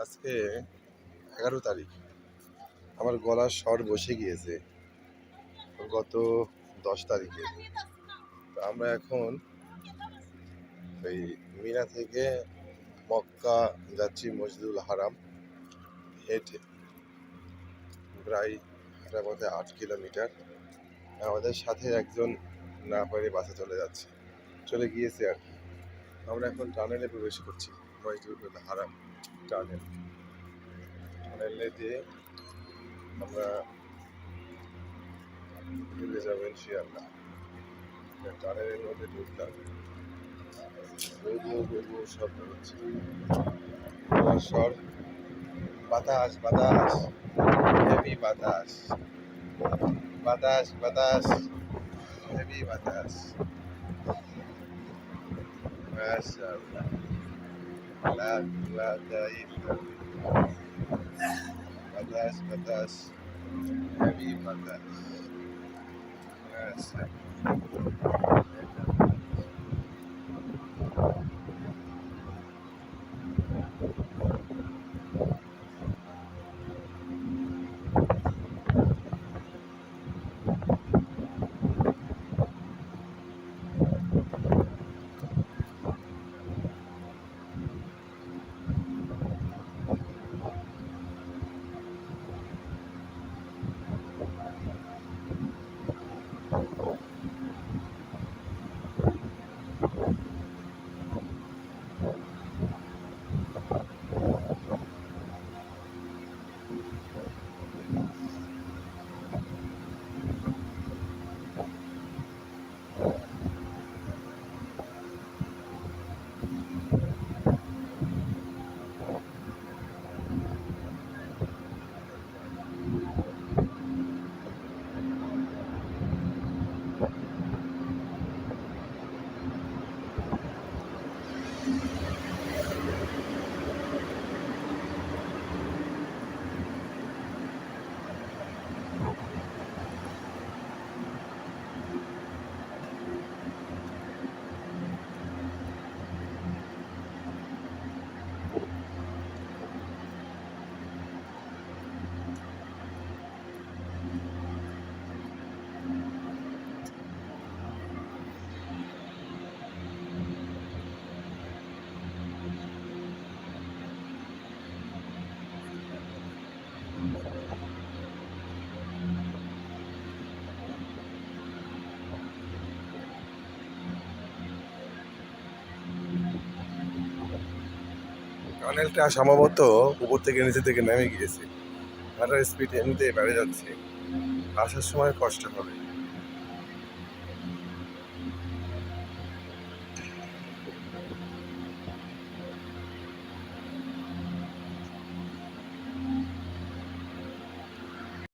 আজকে 11 তারিখ। আমার গলার স্বর বসে গিয়েছে গত 10 তারিখে। তো আমরা এখন এই মিনা থেকে মক্কা যাচ্ছি মসজিদুল হারাম হেঁটে, প্রায় হাঁটার পথে 8 কিলোমিটার। আমাদের সাথে একজন না পারে বাসে চলে গিয়েছে আর কি। আমরা এখন টানেলে প্রবেশ করছি, মসজিদুল হারাম টানেলে দিয়ে আমরা ঢুকে যাবো ইনশাআল্লাহ। টানেলের মধ্যে ঢুকলাম, শব্দ হচ্ছে, স্বর, বাতাস বাতাস, হেভি বাতাস, বাতাস বাতাস, হেভি বাতাস। মাশাআল্লাহ, লা কুওয়াতা ইল্লা বিল্লাহ। বাতাস বাতাস, হেভি বাতাস। মাশাআল্লাহ। টানেলটা সম্ভবত উপর থেকে নিচে থেকে নেমে গিয়েছে। হাঁটার স্পিড এমনিতেই বেড়ে যাচ্ছে, আসার সময় কষ্ট হবে।